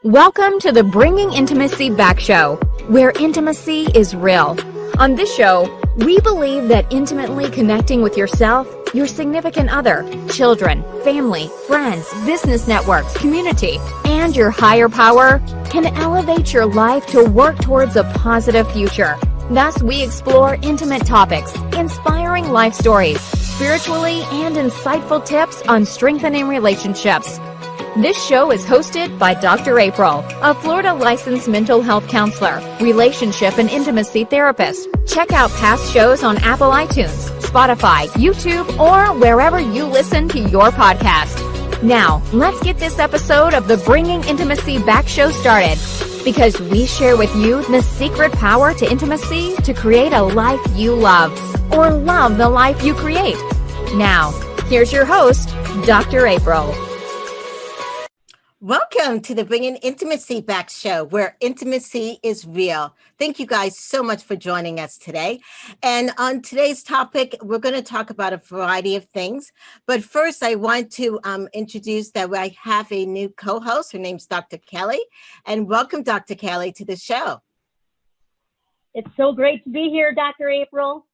Welcome to the Bringing Intimacy Back Show, where intimacy is real. On this show, we believe that intimately connecting with yourself, your significant other, children, family, friends, business networks, community, and your higher power can elevate your life to work towards a positive future. Thus, we explore intimate topics, inspiring life stories, spiritually and insightful tips on strengthening relationships. This show is hosted by Dr. April, a Florida licensed mental health counselor, relationship and intimacy therapist. Check out past shows on Apple iTunes, Spotify, YouTube, or wherever you listen to your podcast. Now, let's get this episode of the Bringing Intimacy Back Show started, because we share with you the secret power to intimacy to create a life you love, or love the life you create. Now, here's your host, Dr. April. Welcome to the Bringing Intimacy Back Show, where intimacy is real. Thank you guys so much for joining us today. And on today's topic, we're going to talk about a variety of things. But first, I want to introduce that I have a new co-host. Her name's Dr. Kelly. And welcome, Dr. Kelly, to the show. It's so great to be here, Dr. April.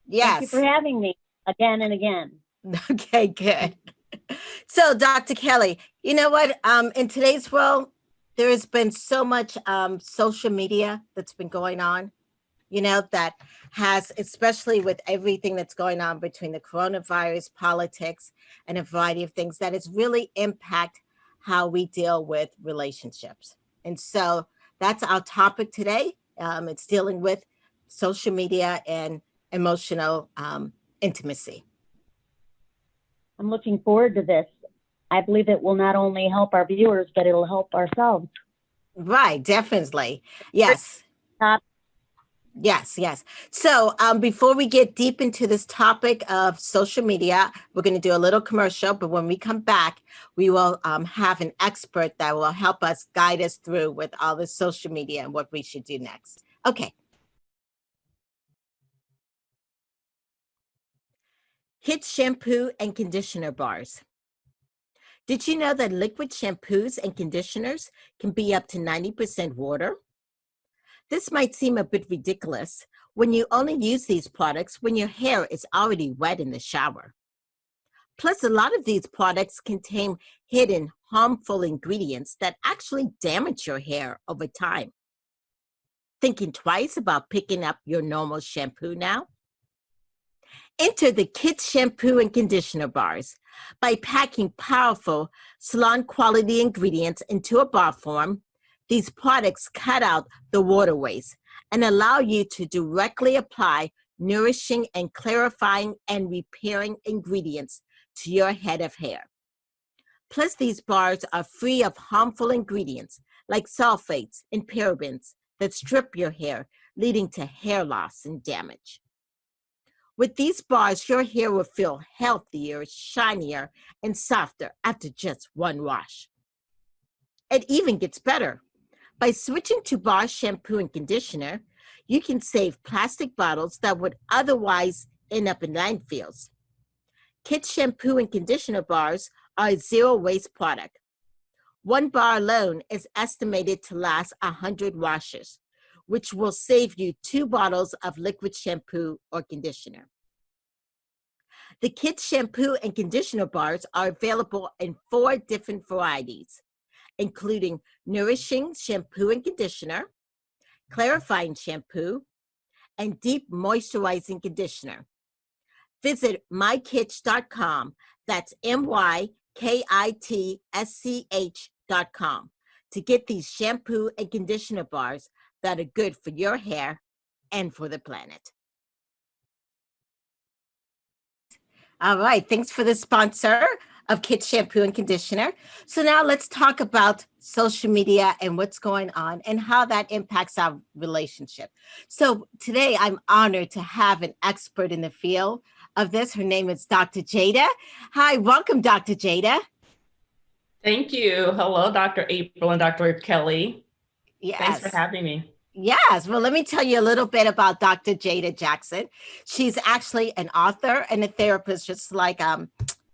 Yes. Thank you for having me again and again. Okay, good. So, Dr. Kelly, you know what? In today's world, there has been so much social media that's been going on, that has, especially with everything that's going on between the coronavirus, politics, and a variety of things that has really impact how we deal with relationships. And so that's our topic today. It's dealing with social media and emotional intimacy. I'm looking forward to this. I believe it will not only help our viewers, but it'll help ourselves. Right, definitely. Yes. Yes. So before we get deep into this topic of social media, we're going to do a little commercial, but when we come back, we will have an expert that will help us guide us through with all this social media and what we should do next. Okay. Kids shampoo and conditioner bars. Did you know that liquid shampoos and conditioners can be up to 90% water? This might seem a bit ridiculous when you only use these products when your hair is already wet in the shower. Plus, a lot of these products contain hidden harmful ingredients that actually damage your hair over time. Thinking twice about picking up your normal shampoo now? Enter the Kids Shampoo and Conditioner Bars. By packing powerful salon quality ingredients into a bar form, these products cut out the waterways and allow you to directly apply nourishing and clarifying and repairing ingredients to your head of hair. Plus, these bars are free of harmful ingredients like sulfates and parabens that strip your hair, leading to hair loss and damage. With these bars, your hair will feel healthier, shinier, and softer after just one wash. It even gets better. By switching to bar shampoo and conditioner, you can save plastic bottles that would otherwise end up in landfills. Kids shampoo and conditioner bars are a zero-waste product. One bar alone is estimated to last 100 washes, which will save you 2 bottles of liquid shampoo or conditioner. The Kids Shampoo and Conditioner Bars are available in 4 different varieties, including Nourishing Shampoo and Conditioner, Clarifying Shampoo, and Deep Moisturizing Conditioner. Visit mykitsch.com, that's mykitsch.com, to get these shampoo and conditioner bars that are good for your hair and for the planet. All right, thanks for the sponsor of Kids Shampoo and Conditioner. So now let's talk about social media and what's going on and how that impacts our relationship. So today I'm honored to have an expert in the field of this. Her name is Dr. Jada. Hi, welcome, Dr. Jada. Thank you. Hello, Dr. April and Dr. Kelly. Yes. Thanks for having me. Yes. Well, let me tell you a little bit about Dr. Jada Jackson. She's actually an author and a therapist, just like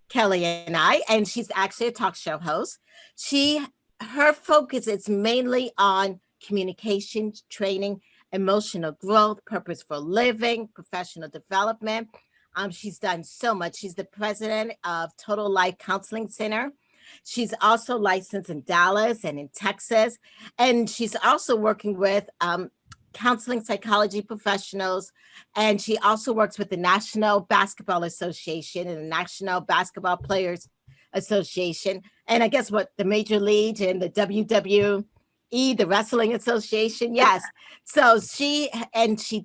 Kelly and I, and she's actually a talk show host. She her focus is mainly on communication training, emotional growth, purposeful living, professional development. She's done so much. She's the president of Total Life Counseling Center. She's also licensed in Dallas and in Texas. And she's also working with counseling psychology professionals. And she also works with the National Basketball Association and the National Basketball Players Association. And I guess what the Major League and the WWE, the Wrestling Association. Yes. So she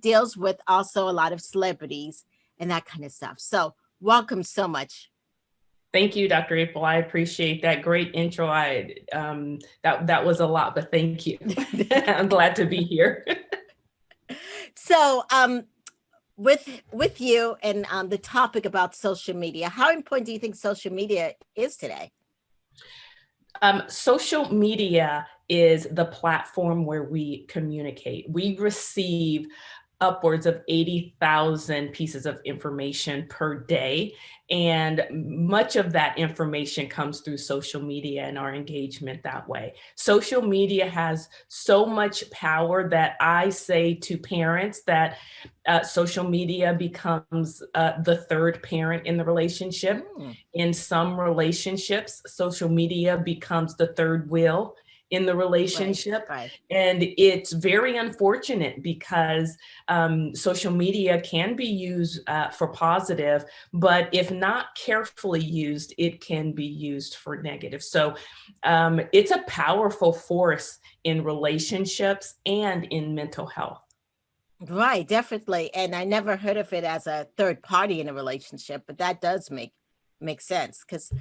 deals with also a lot of celebrities and that kind of stuff. So welcome so much. Thank you, Dr. April. I appreciate that great intro. That was a lot, but thank you. I'm glad to be here. So with you and the topic about social media, how important do you think social media is today? Social media is the platform where we communicate. We receive upwards of 80,000 pieces of information per day. And much of that information comes through social media and our engagement that way. Social media has so much power that I say to parents that social media becomes the third parent in the relationship. In some relationships, social media becomes the third wheel in the relationship. Right. And it's very unfortunate because social media can be used for positive, but if not carefully used, it can be used for negative. So it's a powerful force in relationships and in mental health. Right, definitely. And I never heard of it as a third party in a relationship, but that does make sense because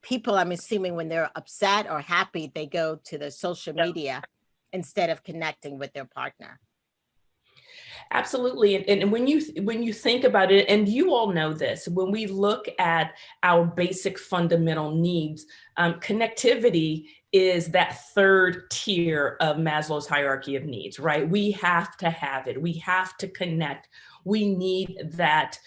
people, I'm assuming when they're upset or happy, they go to the social media instead of connecting with their partner. Absolutely. And when you think about it, and you all know this, when we look at our basic fundamental needs, connectivity is that third tier of Maslow's hierarchy of needs, right? We have to have it. We have to connect. We need that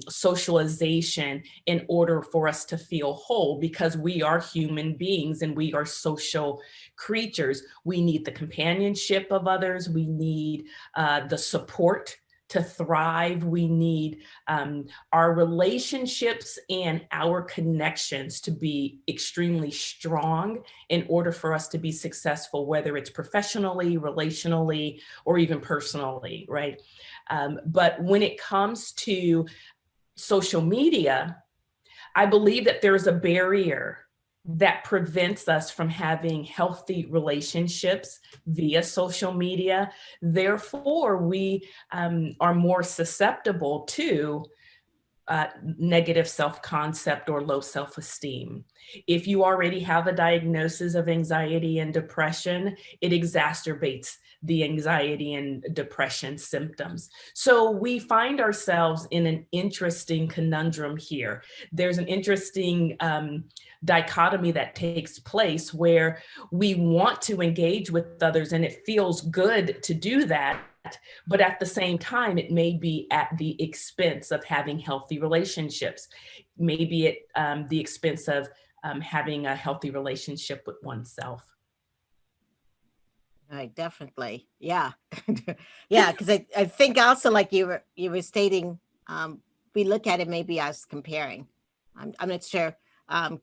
socialization in order for us to feel whole because we are human beings and we are social creatures. We need the companionship of others. We need the support to thrive. We need our relationships and our connections to be extremely strong in order for us to be successful, whether it's professionally, relationally, or even personally, right? But when it comes to social media, I believe that there's a barrier that prevents us from having healthy relationships via social media. Therefore, we are more susceptible to negative self-concept or low self-esteem. If you already have a diagnosis of anxiety and depression, it exacerbates the anxiety and depression symptoms. So we find ourselves in an interesting conundrum here. There's an interesting dichotomy that takes place where we want to engage with others and it feels good to do that. But at the same time, it may be at the expense of having healthy relationships, maybe at the expense of having a healthy relationship with oneself. Right, definitely. Yeah. Yeah, because I think also like you were stating, we look at it maybe as comparing. I'm not sure.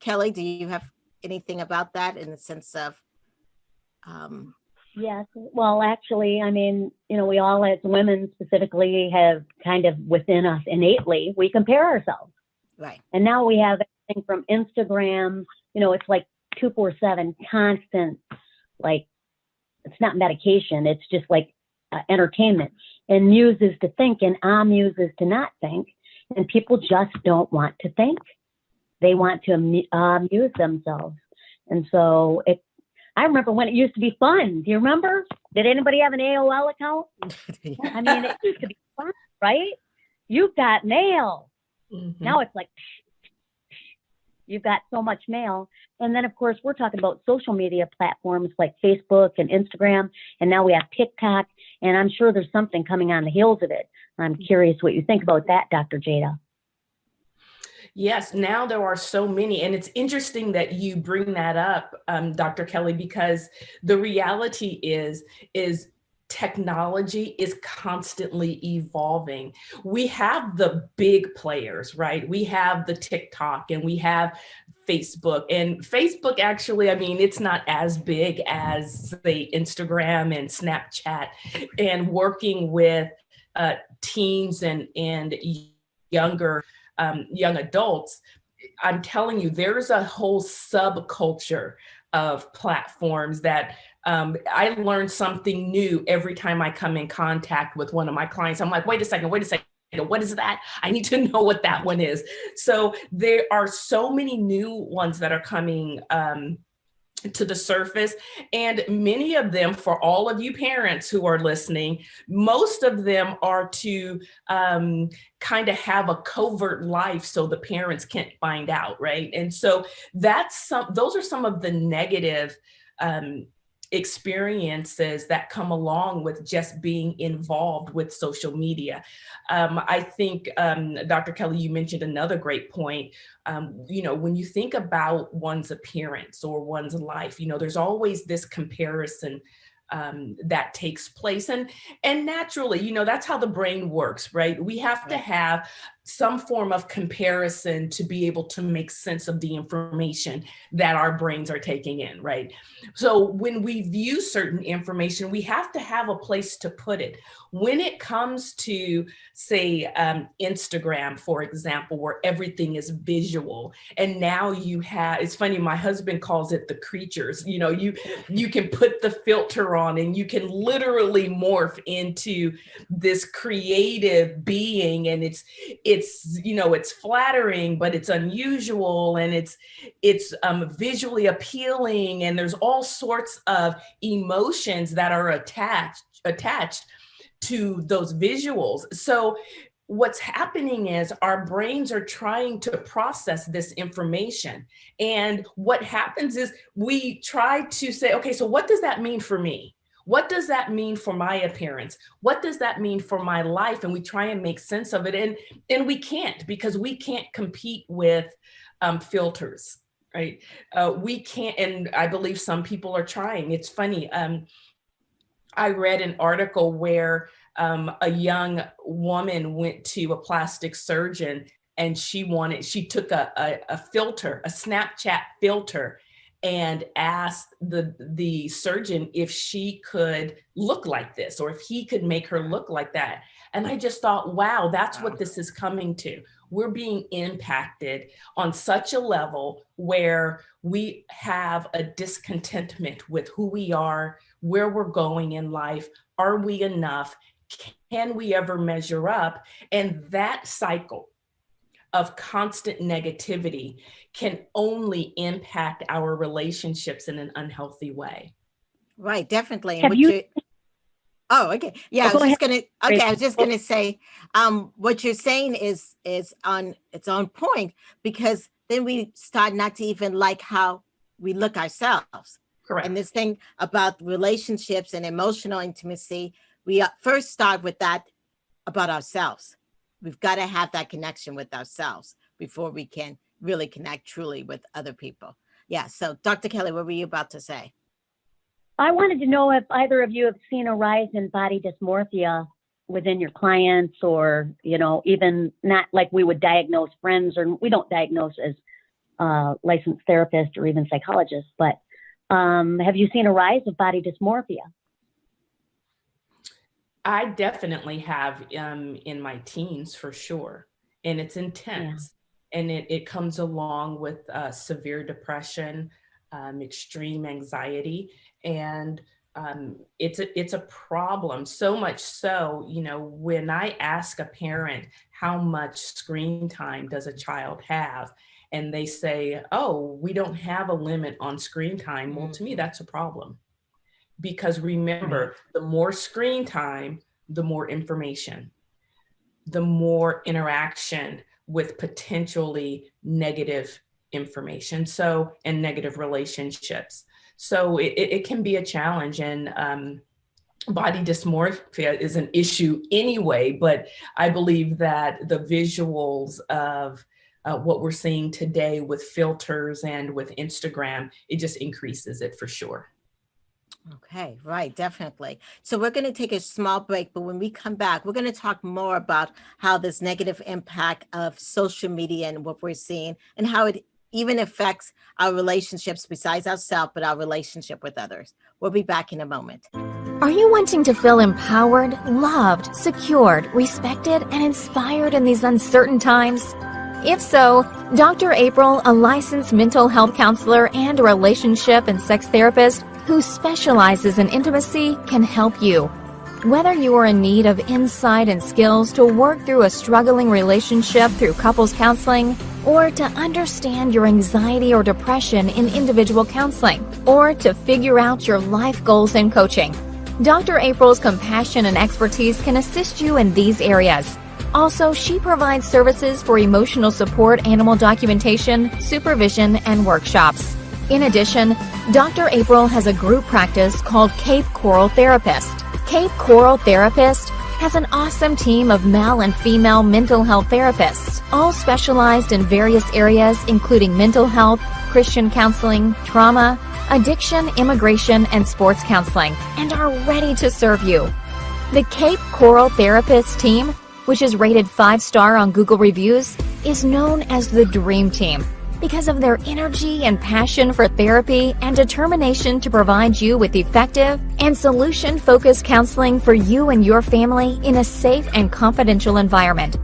Kelly, do you have anything about that in the sense of Yes. Well, actually, I mean, we all as women specifically have kind of within us innately, we compare ourselves. Right. And now we have everything from Instagram, it's like 247 constant, like it's not medication. It's just like entertainment. And muse is to think and amuse is to not think. And people just don't want to think. They want to amuse themselves. And so I remember when it used to be fun. Do you remember? Did anybody have an AOL account? I mean, it used to be fun, right? You've got mail. Mm-hmm. Now it's like, you've got so much mail. And then, of course, we're talking about social media platforms like Facebook and Instagram. And now we have TikTok. And I'm sure there's something coming on the heels of it. I'm curious what you think about that, Dr. Jada. Yes, now there are so many. And it's interesting that you bring that up, Dr. Kelly, because the reality is technology is constantly evolving. We have the big players, right? We have the TikTok and we have Facebook. And Facebook actually, I mean, it's not as big as say Instagram and Snapchat, and working with teens and younger young adults. I'm telling you, there's a whole subculture of platforms that I learn something new every time I come in contact with one of my clients. I'm like, wait a second, what is that? I need to know what that one is. So there are so many new ones that are coming to the surface. And many of them, for all of you parents who are listening, most of them are to kind of have a covert life so the parents can't find out, right? And so those are some of the negative experiences that come along with just being involved with social media. I think, Dr. Kelly, you mentioned another great point. When you think about one's appearance or one's life, there's always this comparison that takes place. And naturally, that's how the brain works, right? We have to have some form of comparison to be able to make sense of the information that our brains are taking in, right? So when we view certain information, we have to have a place to put it. When it comes to, say, Instagram, for example, where everything is visual, and now you have, it's funny, my husband calls it the creatures. You can put the filter on and you can literally morph into this creative being, and it's flattering, but it's unusual, and it's visually appealing, and there's all sorts of emotions that are attached to those visuals. So what's happening is our brains are trying to process this information. And what happens is we try to say, okay, so what does that mean for me? What does that mean for my appearance? What does that mean for my life? And we try and make sense of it. And we can't, because we can't compete with filters, right? We can't, and I believe some people are trying. It's funny. I read an article where a young woman went to a plastic surgeon, and she took a filter, a Snapchat filter, and asked the surgeon if she could look like this, or if he could make her look like that. And I just thought, wow, that's what this is coming to. We're being impacted on such a level where we have a discontentment with who we are, where we're going in life. Are we enough? Can we ever measure up? And that cycle of constant negativity can only impact our relationships in an unhealthy way. Right, definitely. Have you? Oh, okay. Yeah, Oh, I was just gonna say, what you're saying is on its own point, because then we start not to even like how we look ourselves. Correct. And this thing about relationships and emotional intimacy, we first start with that about ourselves. We've got to have that connection with ourselves before we can really connect truly with other people. Yeah. So Dr. Kelly, what were you about to say? I wanted to know if either of you have seen a rise in body dysmorphia within your clients, or, even not like we would diagnose friends, or we don't diagnose as licensed therapists or even psychologists, but have you seen a rise of body dysmorphia? I definitely have in my teens, for sure. And it's intense. Yeah. And it comes along with severe depression, extreme anxiety. And it's a problem. So much so, when I ask a parent, how much screen time does a child have? And they say, oh, we don't have a limit on screen time. Well, to me, that's a problem. Because remember, the more screen time, the more information, the more interaction with potentially negative information, and negative relationships. So it can be a challenge, and body dysmorphia is an issue anyway, but I believe that the visuals of what we're seeing today with filters and with Instagram, it just increases it for sure. Okay, right, definitely. So we're going to take a small break, but when we come back, we're going to talk more about how this negative impact of social media and what we're seeing and how it even affects our relationships besides ourselves, but our relationship with others. We'll be back in a moment. Are you wanting to feel empowered, loved, secured, respected, and inspired in these uncertain times? If so, Dr. April, a licensed mental health counselor and a relationship and sex therapist who specializes in intimacy, can help you. Whether you are in need of insight and skills to work through a struggling relationship through couples counseling, or to understand your anxiety or depression in individual counseling, or to figure out your life goals in coaching, Dr. April's compassion and expertise can assist you in these areas. Also, she provides services for emotional support, animal documentation, supervision, and workshops. In addition, Dr. April has a group practice called Cape Coral Therapist. Cape Coral Therapist has an awesome team of male and female mental health therapists, all specialized in various areas including mental health, Christian counseling, trauma, addiction, immigration, and sports counseling, and are ready to serve you. The Cape Coral Therapist team, which is rated 5-star on Google Reviews, is known as the Dream Team because of their energy and passion for therapy and determination to provide you with effective and solution-focused counseling for you and your family in a safe and confidential environment.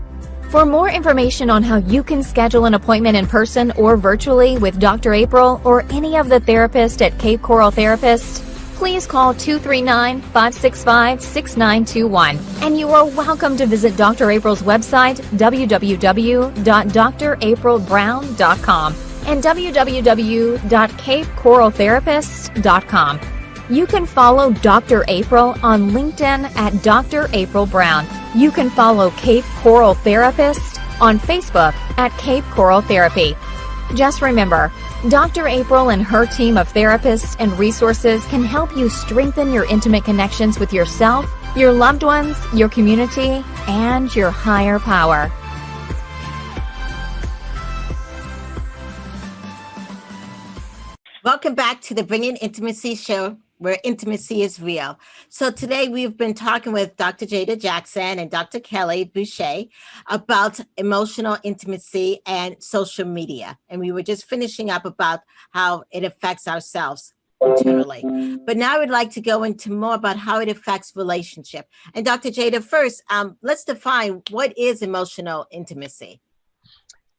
For more information on how you can schedule an appointment in person or virtually with Dr. April or any of the therapists at Cape Coral Therapist, please call 239-565-6921. And you are welcome to visit Dr. April's website, www.draprilbrown.com and www.capecoraltherapists.com. You can follow Dr. April on LinkedIn at Dr. April Brown. You can follow Cape Coral Therapist on Facebook at Cape Coral Therapy. Just remember, Dr. April and her team of therapists and resources can help you strengthen your intimate connections with yourself, your loved ones, your community, and your higher power. Welcome back to the Bringing Intimacy show, where intimacy is real. So today we've been talking with Dr. Jada Jackson and Dr. Kelly Boucher about emotional intimacy and social media. And we were just finishing up about how it affects ourselves internally. But now I would like to go into more about how it affects relationship. And Dr. Jada, first, let's define what is emotional intimacy.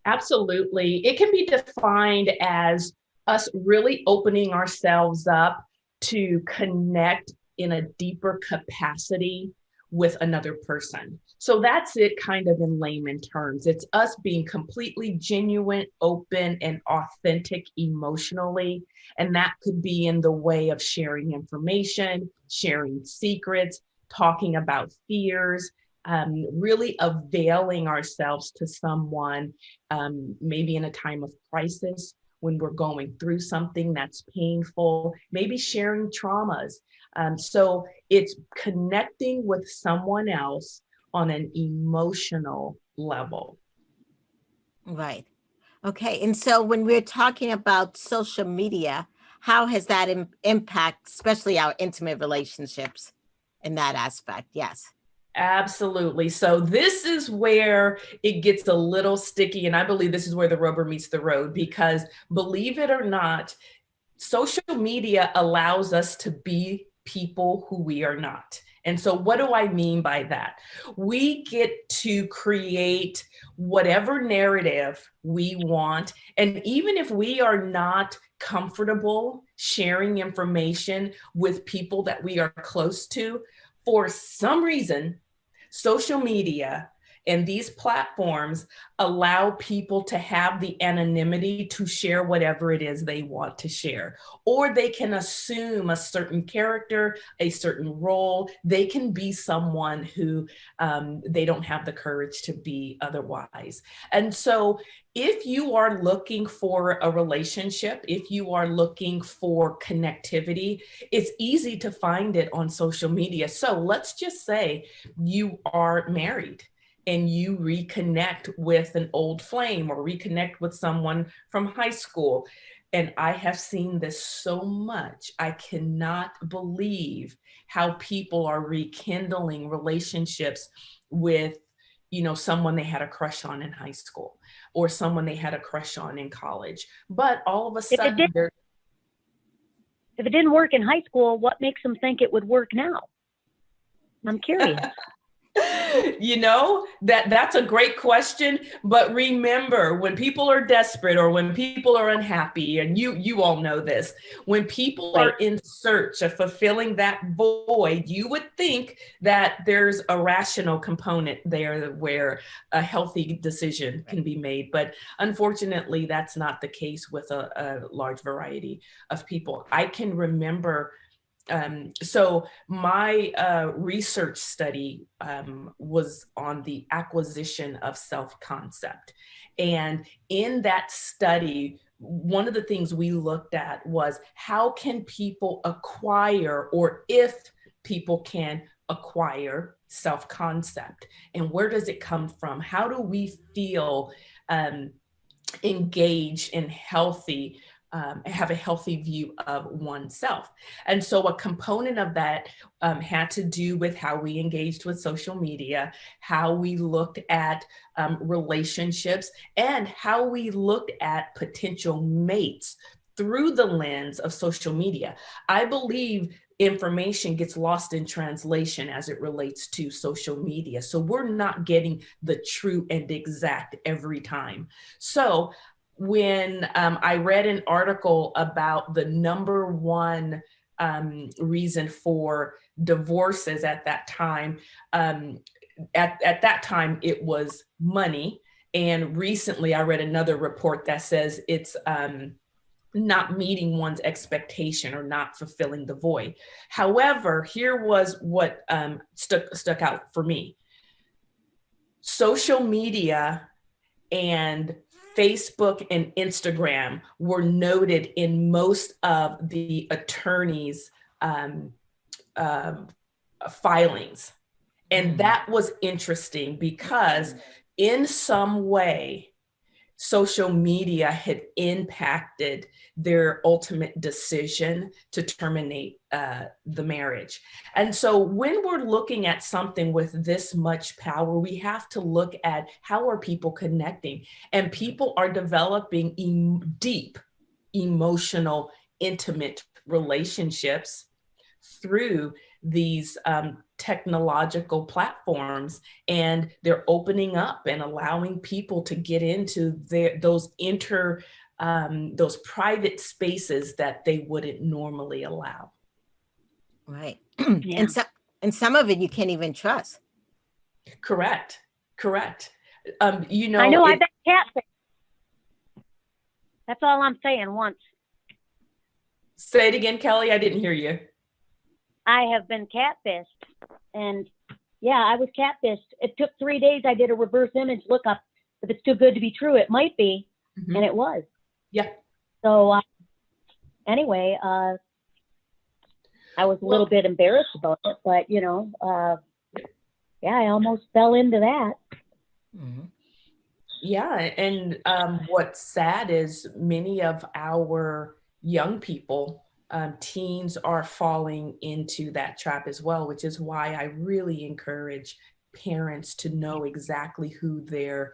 Absolutely. It can be defined as us really opening ourselves up to connect in a deeper capacity with another person. So that's it kind of in layman terms. It's us being completely genuine, open, and authentic emotionally. And that could be in the way of sharing information, sharing secrets, talking about fears, really availing ourselves to someone, maybe in a time of crisis, when we're going through something that's painful, maybe sharing traumas. So it's connecting with someone else on an emotional level. Right. Okay. And so when we're talking about social media, how has that impact, especially our intimate relationships in that aspect? Yes. Absolutely. So this is where it gets a little sticky. And I believe this is where the rubber meets the road, because believe it or not, social media allows us to be people who we are not. And so what do I mean by that? We get to create whatever narrative we want. And even if we are not comfortable sharing information with people that we are close to, for some reason, social media and these platforms allow people to have the anonymity to share whatever it is they want to share, or they can assume a certain character, a certain role. They can be someone who they don't have the courage to be otherwise. And so if you are looking for a relationship, if you are looking for connectivity, it's easy to find it on social media. So let's just say you are married and you reconnect with an old flame or reconnect with someone from high school. And I have seen this so much. I cannot believe how people are rekindling relationships with, someone they had a crush on in high school or someone they had a crush on in college. But all of a sudden, if it didn't work in high school, what makes them think it would work now? I'm curious. That's a great question. But remember, when people are desperate or when people are unhappy, and you all know this, when people are in search of fulfilling that void, you would think that there's a rational component there where a healthy decision can be made. But unfortunately, that's not the case with a large variety of people. I can remember so my research study was on the acquisition of self-concept. And in that study, one of the things we looked at was how can people acquire, or if people can acquire self-concept, and where does it come from? How do we feel engaged and healthy, have a healthy view of oneself? And so a component of that had to do with how we engaged with social media, how we looked at relationships, and how we looked at potential mates through the lens of social media. I believe information gets lost in translation as it relates to social media. So we're not getting the true and exact every time. So when I read an article about the number one reason for divorces at that time, at that time it was money. And recently I read another report that says it's not meeting one's expectation or not fulfilling the void. However, here was what stuck out for me. Social media and Facebook and Instagram were noted in most of the attorneys' filings. And that was interesting because in some way, social media had impacted their ultimate decision to terminate the marriage. And so when we're looking at something with this much power, we have to look at how are people connecting, and people are developing deep, emotional, intimate relationships through these technological platforms, and they're opening up and allowing people to get into those private spaces that they wouldn't normally allow. Right. Yeah. And some of it you can't even trust. Correct. I know I've been catfished. That's all I'm saying. Once. Say it again, Kelly. I didn't hear you. I have been catfished, and yeah, I was catfished. It took 3 days. I did a reverse image lookup. If it's too good to be true, it might be, and it was. Yeah. So anyway, I was a little bit embarrassed about it, but yeah, I almost fell into that. Mm-hmm. Yeah, and what's sad is many of our young people, teens, are falling into that trap as well, which is why I really encourage parents to know exactly who their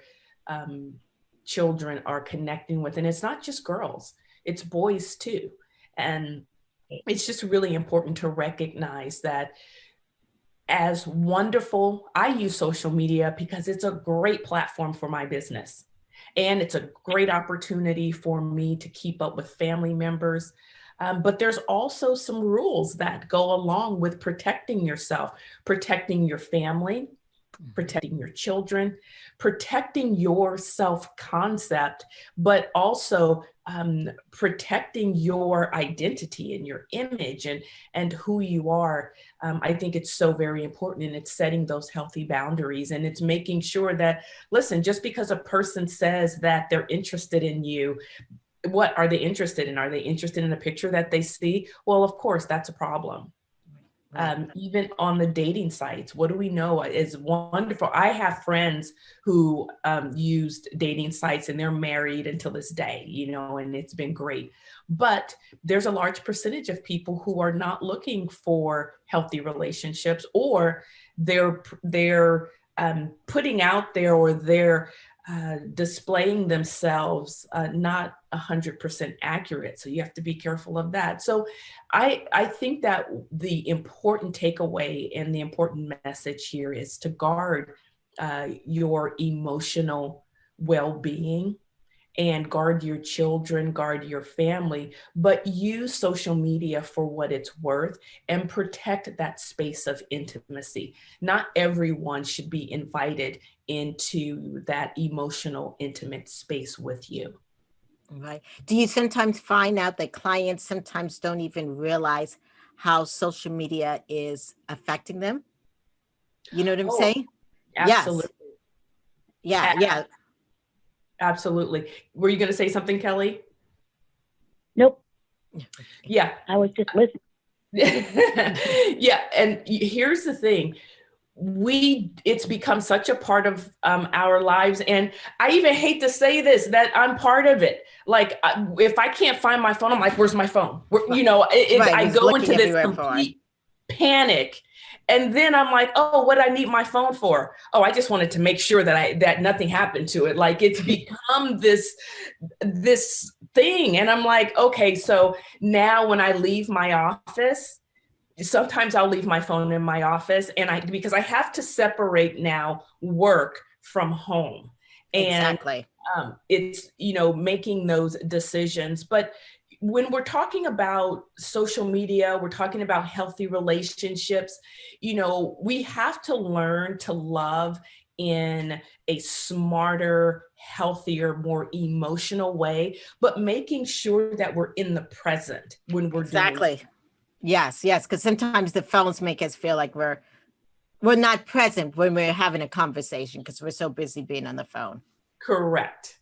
children are connecting with. And it's not just girls, it's boys too. And it's just really important to recognize that as wonderful, I use social media because it's a great platform for my business. And it's a great opportunity for me to keep up with family members. But there's also some rules that go along with protecting yourself, protecting your family, protecting your children, protecting your self-concept, but also protecting your identity and your image and who you are. I think it's so very important, and it's setting those healthy boundaries, and it's making sure that, listen, just because a person says that they're interested in you, what are they interested in? Are they interested in a picture that they see? Well, of course, that's a problem. Even on the dating sites, what do we know is wonderful? I have friends who used dating sites and they're married until this day, you know, and it's been great. But there's a large percentage of people who are not looking for healthy relationships, or they're putting out there, or they're displaying themselves not 100% accurate. So you have to be careful of that. So I think that the important takeaway and the important message here is to guard your emotional well-being, and guard your children, guard your family, but use social media for what it's worth and protect that space of intimacy. Not everyone should be invited into that emotional, intimate space with you. Right. Do you sometimes find out that clients sometimes don't even realize how social media is affecting them? You know what I'm Oh, saying? absolutely. Yes. Yeah. Absolutely. Were you going to say something, Kelly? Nope. Yeah. I was just listening. Yeah. And here's the thing. It's become such a part of our lives. And I even hate to say this, that I'm part of it. Like, if I can't find my phone, I'm like, where's my phone? You know, I go into this complete panic. And then I'm like, oh, what I need my phone for? Oh, I just wanted to make sure that nothing happened to it. Like, it's become this thing. And I'm like, okay, so now when I leave my office, sometimes I'll leave my phone in my office, and because I have to separate now work from home. And exactly. It's, you know, making those decisions. But when we're talking about social media, we're talking about healthy relationships, you know, we have to learn to love in a smarter, healthier, more emotional way, but making sure that we're in the present when we're doing it. Yes, because sometimes the phones make us feel like we're not present when we're having a conversation because we're so busy being on the phone. Correct.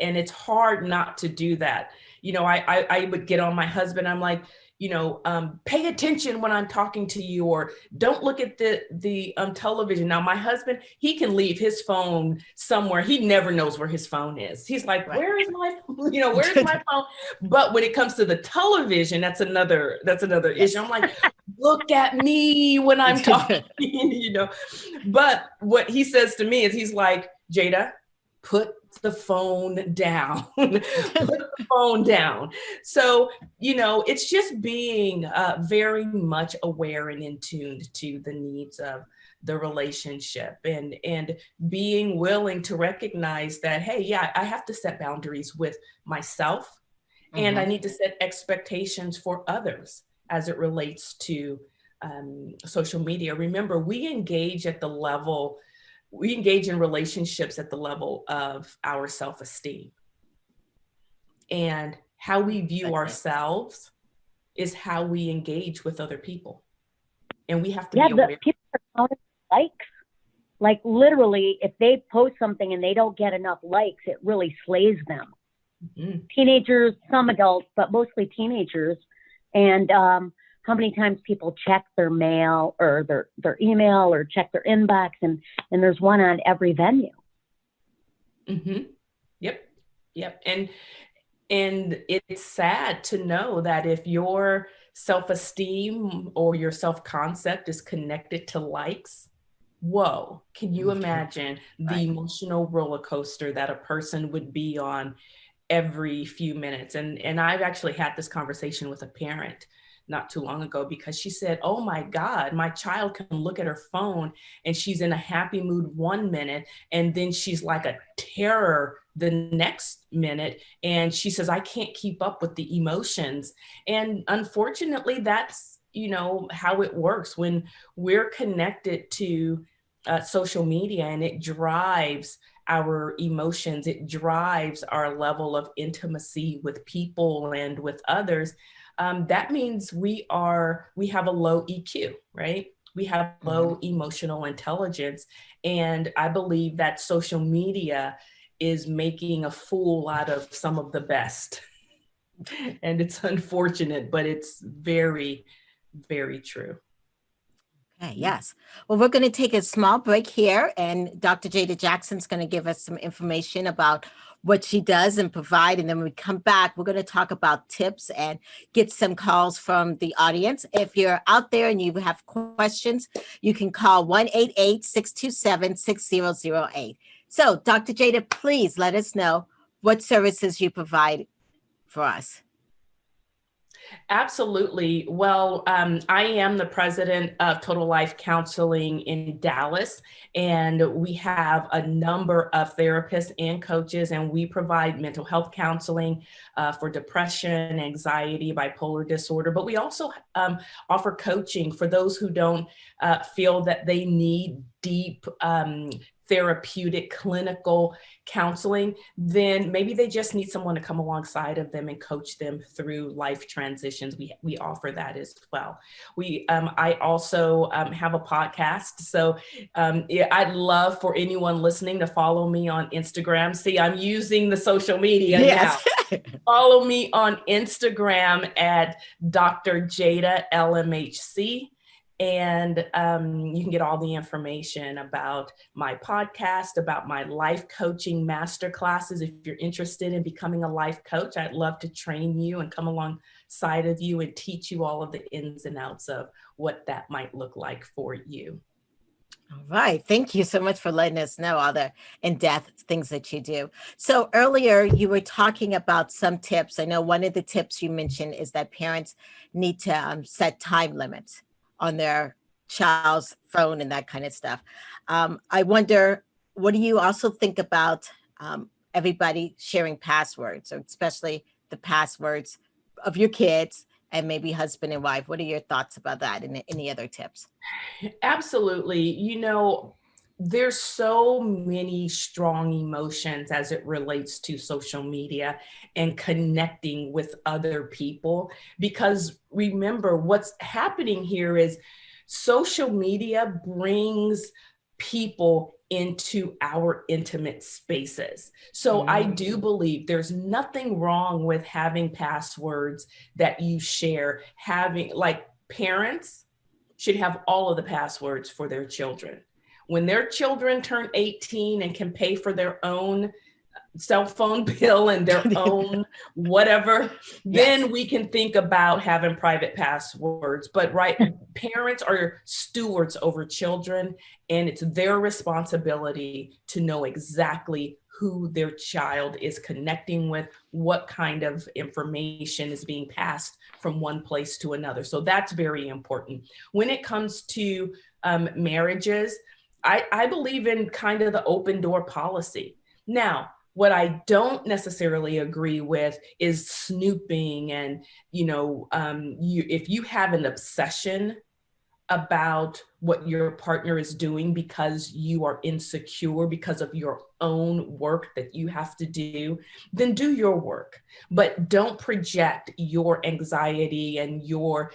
And it's hard not to do that. You know, I would get on my husband. I'm like, you know, pay attention when I'm talking to you, or don't look at the television. Now, my husband, he can leave his phone somewhere. He never knows where his phone is. He's like, where is my, you know, where's my phone? But when it comes to the television, that's another issue. I'm like, look at me when I'm talking, you know. But what he says to me is, he's like, Jada, put the phone down. Put the phone down. So, you know, it's just being very much aware and in tune to the needs of the relationship, and being willing to recognize that, hey, yeah, I have to set boundaries with myself, and I need to set expectations for others as it relates to social media. Remember, we engage in relationships at the level of our self-esteem, and how we view ourselves is how we engage with other people. And we have to be aware. People are counting likes. Like, literally, if they post something and they don't get enough likes, it really slays them. Teenagers, some adults, but mostly teenagers. And how many times people check their mail or their email or check their inbox, and there's one on every venue. Yep. And it's sad to know that if your self-esteem or your self-concept is connected to likes, whoa, can you imagine the emotional roller coaster that a person would be on every few minutes? And I've actually had this conversation with a parent not too long ago, because she said, oh my God, my child can look at her phone and she's in a happy mood 1 minute, and then she's like a terror the next minute. And she says, I can't keep up with the emotions. And unfortunately, that's, you know, how it works when we're connected to social media, and it drives our emotions. It drives our level of intimacy with people and with others. That means we have a low EQ, right? We have low emotional intelligence. And I believe that social media is making a fool out of some of the best. And it's unfortunate, but it's very, very true. Okay, yes. Well, we're going to take a small break here, and Dr. Jada Jackson's going to give us some information about what she does and provide. And then when we come back, we're going to talk about tips and get some calls from the audience. If you're out there and you have questions, you can call 1-888-627-6008. So, Dr. Jada, please let us know what services you provide for us. Absolutely. Well, I am the president of Total Life Counseling in Dallas, and we have a number of therapists and coaches, and we provide mental health counseling for depression, anxiety, bipolar disorder, but we also offer coaching for those who don't feel that they need deep therapeutic clinical counseling. Then maybe they just need someone to come alongside of them and coach them through life transitions. We offer that as well. I also have a podcast. So I'd love for anyone listening to follow me on Instagram. See, I'm using the social media now. Follow me on Instagram at Dr. Jada LMHC. And you can get all the information about my podcast, about my life coaching masterclasses. If you're interested in becoming a life coach, I'd love to train you and come alongside of you and teach you all of the ins and outs of what that might look like for you. All right. Thank you so much for letting us know all the in-depth things that you do. So earlier you were talking about some tips. I know one of the tips you mentioned is that parents need to set time limits on their child's phone and that kind of stuff. I wonder, what do you also think about everybody sharing passwords, or especially the passwords of your kids and maybe husband and wife? What are your thoughts about that, and any other tips? Absolutely. You know, there's so many strong emotions as it relates to social media and connecting with other people, because remember, what's happening here is social media brings people into our intimate spaces. So I do believe there's nothing wrong with having passwords that you share. Having, like, parents should have all of the passwords for their children. When their children turn 18 and can pay for their own cell phone bill and their own whatever, then we can think about having private passwords. But parents are stewards over children, and it's their responsibility to know exactly who their child is connecting with, what kind of information is being passed from one place to another. So that's very important. When it comes to marriages, I believe in kind of the open door policy. Now, what I don't necessarily agree with is snooping, and, if you have an obsession about what your partner is doing because you are insecure because of your own work that you have to do, then do your work, but don't project your anxiety and your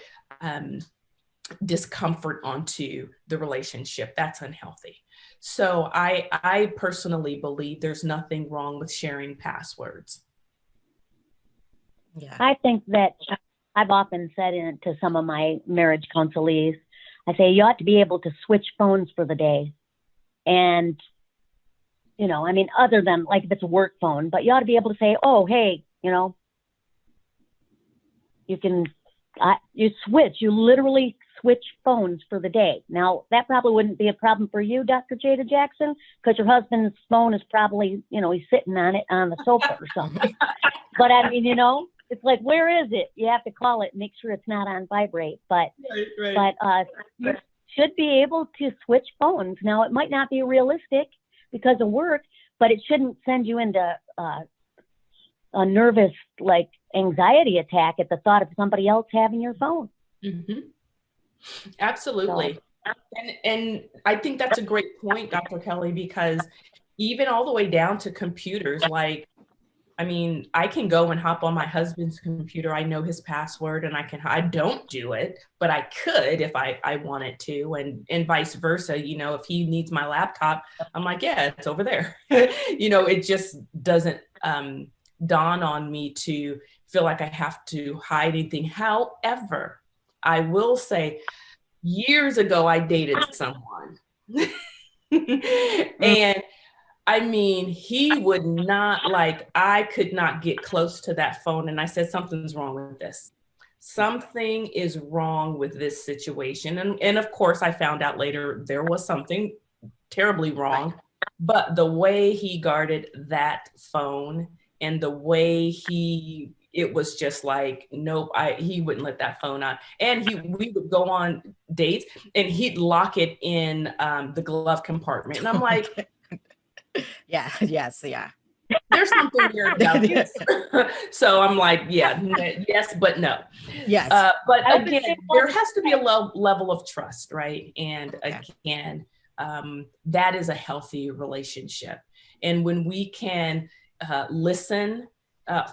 discomfort onto the relationship. That's unhealthy. So I personally believe there's nothing wrong with sharing passwords. Yeah. I think that I've often said to some of my marriage counselees, I say, you ought to be able to switch phones for the day. And, other than like if it's a work phone, but you ought to be able to say, oh, hey, you literally switch phones for the day. Now, that probably wouldn't be a problem for you, Dr. Jada Jackson, because your husband's phone is probably, he's sitting on it on the sofa or something. But it's like, where is it? You have to call it and make sure it's not on vibrate. But you should be able to switch phones. Now, it might not be realistic because of work, but it shouldn't send you into a nervous, anxiety attack at the thought of somebody else having your phone. Mm-hmm. Absolutely. So. And I think that's a great point, Dr. Kelly, because even all the way down to computers, I can go and hop on my husband's computer. I know his password, and I don't do it, but I could if I wanted to, and vice versa. If he needs my laptop, I'm like, yeah, it's over there. It just doesn't dawn on me to feel like I have to hide anything. However, I will say years ago, I dated someone. And I mean, he would not, like, I could not get close to that phone. And I said, something's wrong with this. Something is wrong with this situation. And of course, I found out later there was something terribly wrong. But the way he guarded that phone and the way it was just like, nope, he wouldn't let that phone on. And we would go on dates and he'd lock it in the glove compartment. And I'm like, Yeah. Yes. Yeah. there's something weird about this. So I'm like, yeah, yes, but no. Yes. But again, there has to be a level of trust, right? And again, that is a healthy relationship. And when we can listen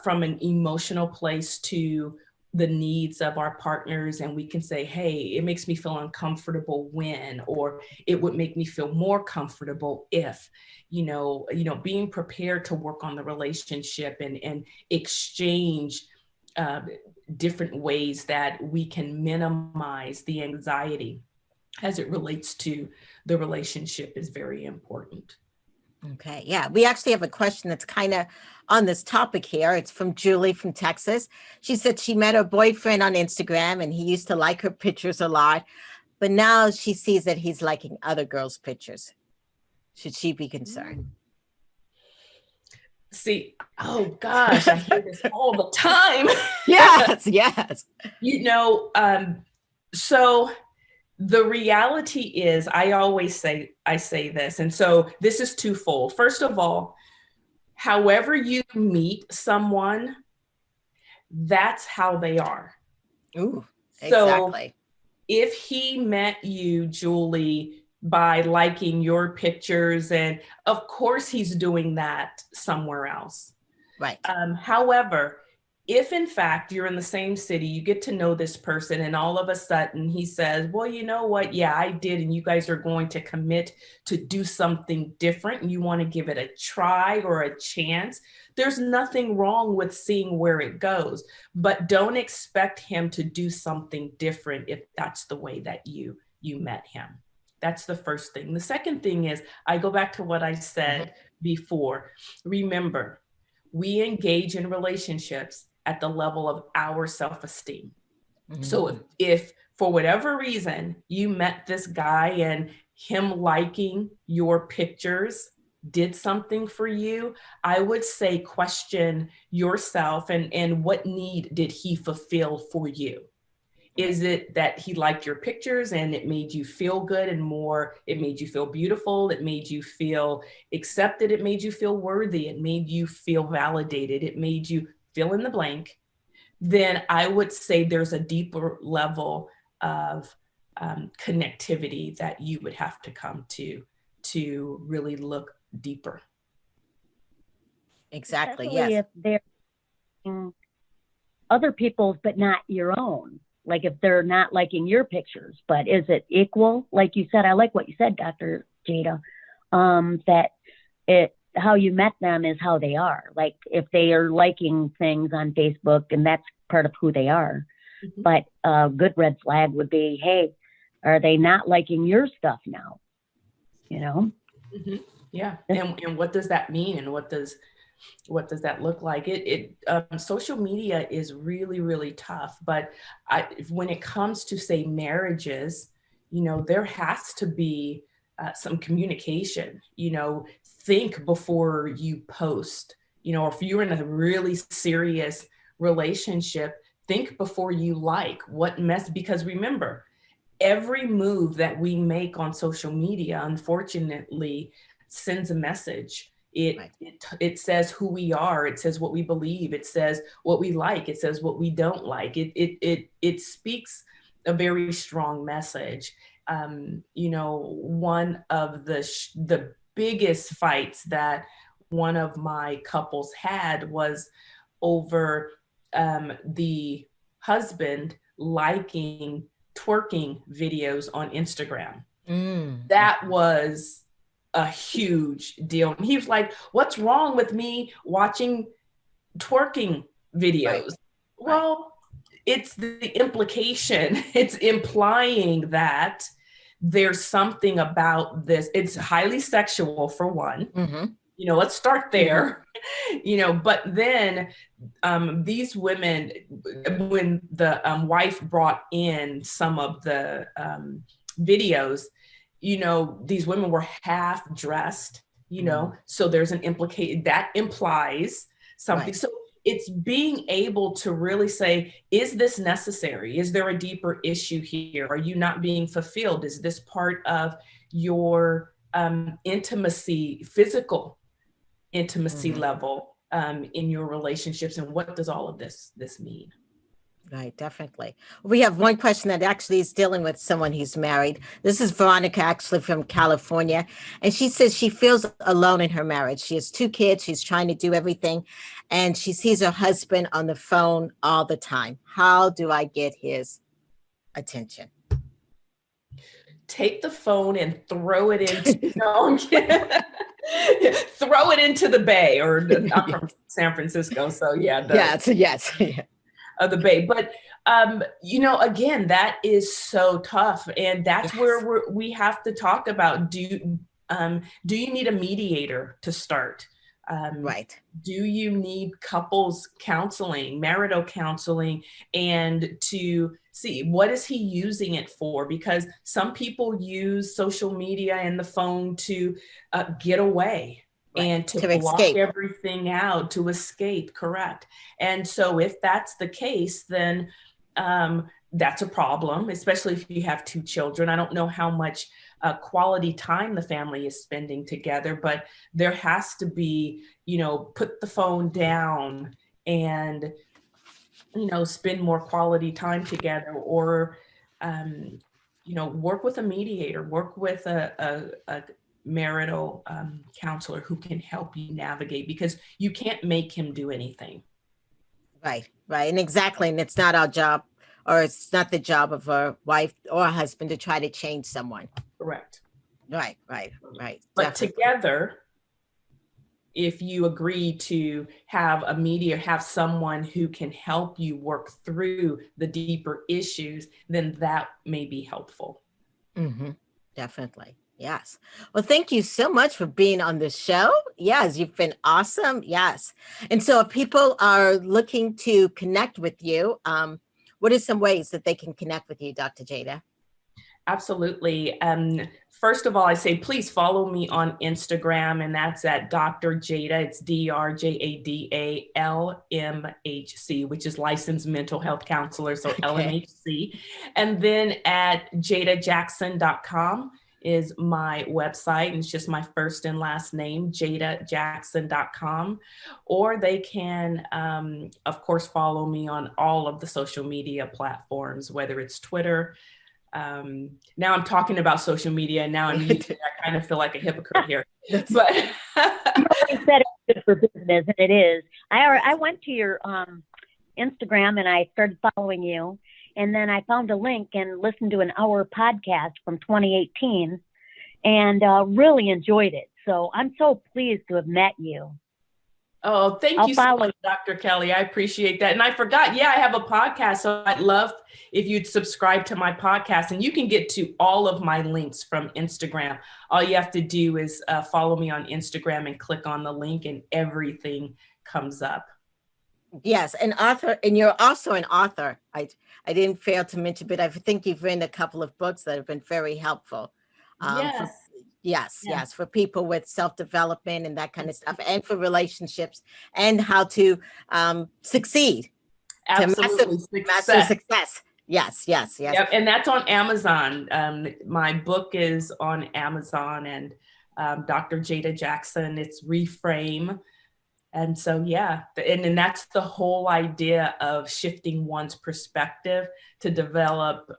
from an emotional place to the needs of our partners, and we can say, hey, it makes me feel uncomfortable when, or it would make me feel more comfortable if, being prepared to work on the relationship and exchange different ways that we can minimize the anxiety as it relates to the relationship is very important. Okay. Yeah. We actually have a question that's kind of on this topic here. It's from Julie from Texas. She said she met her boyfriend on Instagram and he used to like her pictures a lot, but now she sees that he's liking other girls' pictures. Should she be concerned? See, oh gosh, I hear this all the time. Yes. Yes. So the reality is, I say this, and so this is twofold. First of all, however you meet someone, that's how they are. Ooh, exactly. So if he met you, Julie, by liking your pictures, and of course he's doing that somewhere else. Right. However, if in fact you're in the same city, you get to know this person and all of a sudden he says, well, you know what? Yeah, I did. And you guys are going to commit to do something different and you want to give it a try or a chance. There's nothing wrong with seeing where it goes, but don't expect him to do something different if that's the way that you met him. That's the first thing. The second thing is, I go back to what I said before. Remember, we engage in relationships at the level of our self-esteem. Mm-hmm. So if for whatever reason you met this guy and him liking your pictures did something for you, I would say question yourself and what need did he fulfill for you? Is it that he liked your pictures and it made you feel good and more, it made you feel beautiful, it made you feel accepted, it made you feel worthy, it made you feel validated, it made you fill in the blank? Then I would say there's a deeper level of connectivity that you would have to come to really look deeper. Exactly, especially yes. if they're other people's, but not your own. Like if they're not liking your pictures, but is it equal? Like you said, I like what you said, Dr. Jada, that how you met them is how they are. Like if they are liking things on Facebook and that's part of who they are. Mm-hmm. But a good red flag would be, hey, are they not liking your stuff now? Mm-hmm. Yeah. And what does that mean? And what does that look like? Social media is really, really tough. But when it comes to, say, marriages, there has to be some communication. Think before you post. If you're in a really serious relationship, think before you like what mess. Because remember, every move that we make on social media, unfortunately, sends a message. It says who we are. It says what we believe. It says what we like. It says what we don't like. It speaks a very strong message. One of the biggest fights that one of my couples had was over the husband liking twerking videos on Instagram. That was a huge deal. He was like, what's wrong with me watching twerking videos? Right. Well, it's the implication, it's implying that there's something about this. It's highly sexual for one. Mm-hmm. Let's start there. But then these women, when the wife brought in some of the videos, these women were half dressed, so there's an implication that implies something. Right. So it's being able to really say, is this necessary? Is there a deeper issue here? Are you not being fulfilled? Is this part of your intimacy, physical intimacy level in your relationships? And what does all of this mean? Right, definitely. We have one question that actually is dealing with someone who's married. This is Veronica, actually from California. And she says she feels alone in her marriage. She has 2 kids. She's trying to do everything. And she sees her husband on the phone all the time. How do I get his attention? Take the phone and throw it into throw it into the bay, or I'm from San Francisco. So yeah. Yes. Of the bay. But, again, that is so tough. And that's where we have to talk about, do you need a mediator to start? Right. Do you need couples counseling, marital counseling, and to see what is he using it for? Because some people use social media and the phone to get away. Right. And to block escape everything out, to escape, correct. And so if that's the case, then that's a problem, especially if you have 2 children. I don't know how much quality time the family is spending together, but there has to be, put the phone down and, spend more quality time together, or, work with a mediator, work with a marital counselor who can help you navigate, because you can't make him do anything. Right. And exactly. And it's not our job, or it's not the job of a wife or a husband to try to change someone. Correct. Right. But together, if you agree to have a mediator, have someone who can help you work through the deeper issues, then that may be helpful. Mm-hmm. Definitely. Yes. Well, thank you so much for being on the show. Yes, you've been awesome. Yes. And so if people are looking to connect with you, what are some ways that they can connect with you, Dr. Jada? Absolutely. First of all, I say, please follow me on Instagram, and that's at Dr. Jada. It's DrJadalMHC, which is licensed mental health counselor. So okay. LMHC. And then at jadajackson.com is my website, and it's just my first and last name, jadajackson.com. Or they can, of course, follow me on all of the social media platforms, whether it's Twitter. Now I'm talking about social media, and now I'm using it. I kind of feel like a hypocrite here. But you said it's good for business, and it is. I went to your Instagram and I started following you. And then I found a link and listened to an hour podcast from 2018 and really enjoyed it. So I'm so pleased to have met you. Oh, thank you so much, Dr. Kelly. I appreciate that. And I forgot, I have a podcast. So I'd love if you'd subscribe to my podcast, and you can get to all of my links from Instagram. All you have to do is follow me on Instagram and click on the link, and everything comes up. Yes, an author, and you're also an author. I didn't fail to mention, but I think you've written a couple of books that have been very helpful. Yes, for people with self-development and that kind of stuff, and for relationships, and how to succeed. Absolutely, massive success. Yes. Yep, and that's on Amazon. My book is on Amazon, and Dr. Jada Jackson. It's Reframe. And so, and that's the whole idea of shifting one's perspective to develop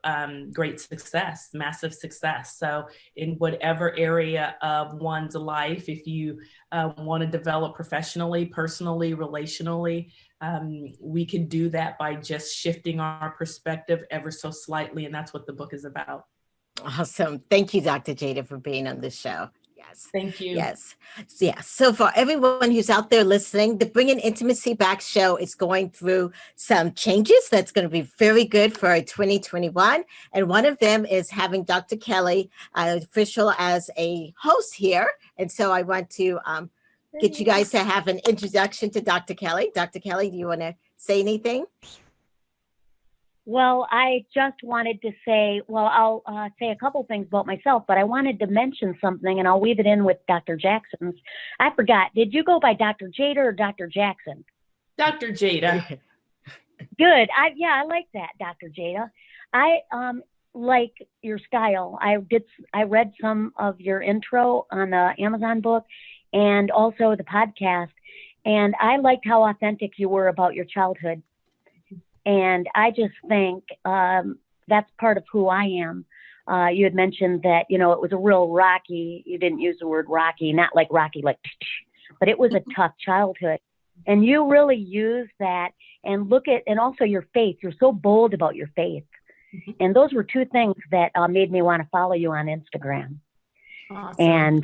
great success, massive success. So in whatever area of one's life, if you want to develop professionally, personally, relationally, we can do that by just shifting our perspective ever so slightly. And that's what the book is about. Awesome. Thank you, Dr. Jada, for being on this show. Yes. Thank you. Yes. Yes. So for everyone who's out there listening, the Bringing Intimacy Back show is going through some changes that's going to be very good for 2021. And one of them is having Dr. Kelly official as a host here. And so I want to get you guys to have an introduction to Dr. Kelly. Dr. Kelly, do you want to say anything? Well, I just wanted to say, I'll say a couple things about myself, but I wanted to mention something, and I'll weave it in with Dr. Jackson's. I forgot. Did you go by Dr. Jada or Dr. Jackson? Dr. Jada. Good. I like that, Dr. Jada. I like your style. I read some of your intro on the Amazon book and also the podcast, and I liked how authentic you were about your childhood. And I just think that's part of who I am. You had mentioned that, it was a real rocky, you didn't use the word rocky, not like rocky, like, but it was a tough childhood. And you really use that and and also your faith. You're so bold about your faith. And those were two things that made me want to follow you on Instagram. Awesome. And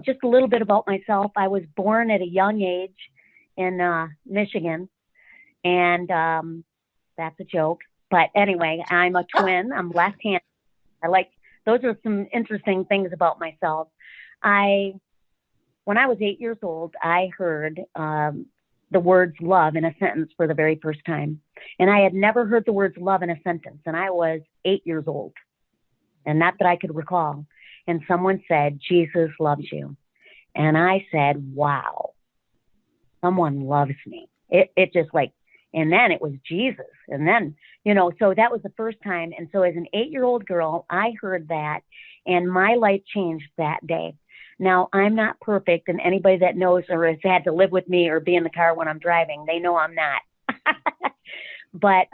just a little bit about myself. I was born at a young age in Michigan, and that's a joke. But anyway, I'm a twin. I'm left-handed. Those are some interesting things about myself. When I was 8 years old, I heard the words love in a sentence for the very first time. And I had never heard the words love in a sentence. And I was 8 years old, and not that I could recall. And someone said, Jesus loves you. And I said, wow, someone loves me. It just and then it was Jesus. And then, so that was the first time. And so as an 8-year-old girl, I heard that, and my life changed that day. Now, I'm not perfect, and anybody that knows or has had to live with me or be in the car when I'm driving, they know I'm not. But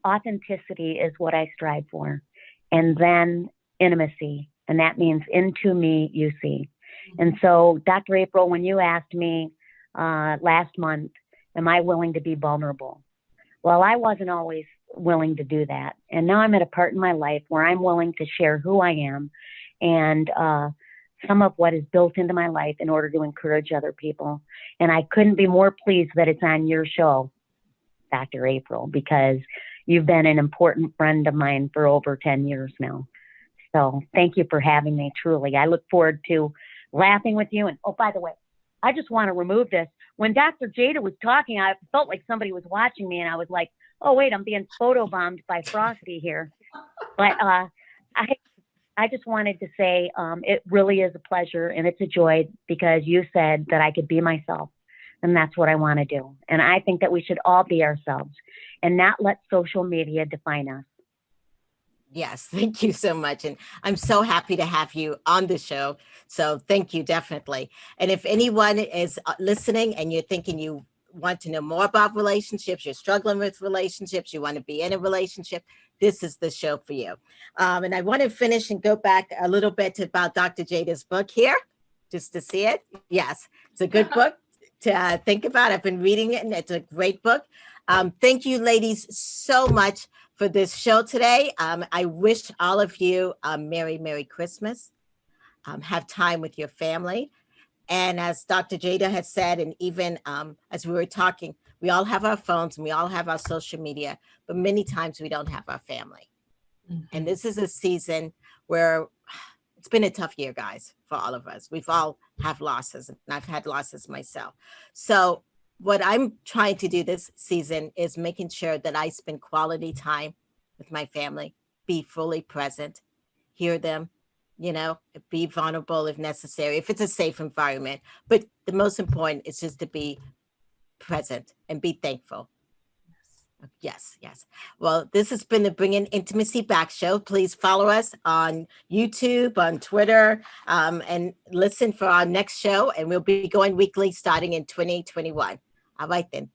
authenticity is what I strive for. And then intimacy, and that means into me you see. And so, Dr. April, when you asked me last month, am I willing to be vulnerable? Well, I wasn't always willing to do that. And now I'm at a part in my life where I'm willing to share who I am and some of what is built into my life in order to encourage other people. And I couldn't be more pleased that it's on your show, Dr. April, because you've been an important friend of mine for over 10 years now. So thank you for having me, truly. I look forward to laughing with you. And oh, by the way, I just want to remove this. When Dr. Jada was talking, I felt like somebody was watching me, and I was like, oh, wait, I'm being photobombed by Frosty here. But I just wanted to say it really is a pleasure, and it's a joy, because you said that I could be myself, and that's what I want to do. And I think that we should all be ourselves and not let social media define us. Yes, thank you so much. And I'm so happy to have you on the show. So thank you, definitely. And if anyone is listening and you're thinking you want to know more about relationships, you're struggling with relationships, you want to be in a relationship, this is the show for you. And I want to finish and go back a little bit about Dr. Jada's book here, just to see it. Yes, it's a good book to think about. I've been reading it, and it's a great book. Thank you, ladies, so much for this show today. I wish all of you a Merry Christmas. Have time with your family. And as Dr. Jada has said, and even as we were talking, we all have our phones and we all have our social media, but many times we don't have our family. Mm-hmm. And this is a season where it's been a tough year, guys, for all of us. We've all have losses, and I've had losses myself. So what I'm trying to do this season is making sure that I spend quality time with my family, be fully present, hear them, be vulnerable if necessary, if it's a safe environment. But the most important is just to be present and be thankful. Yes. Well, this has been the Bringing Intimacy Back show. Please follow us on YouTube, on Twitter, and listen for our next show. And we'll be going weekly starting in 2021. All right, then.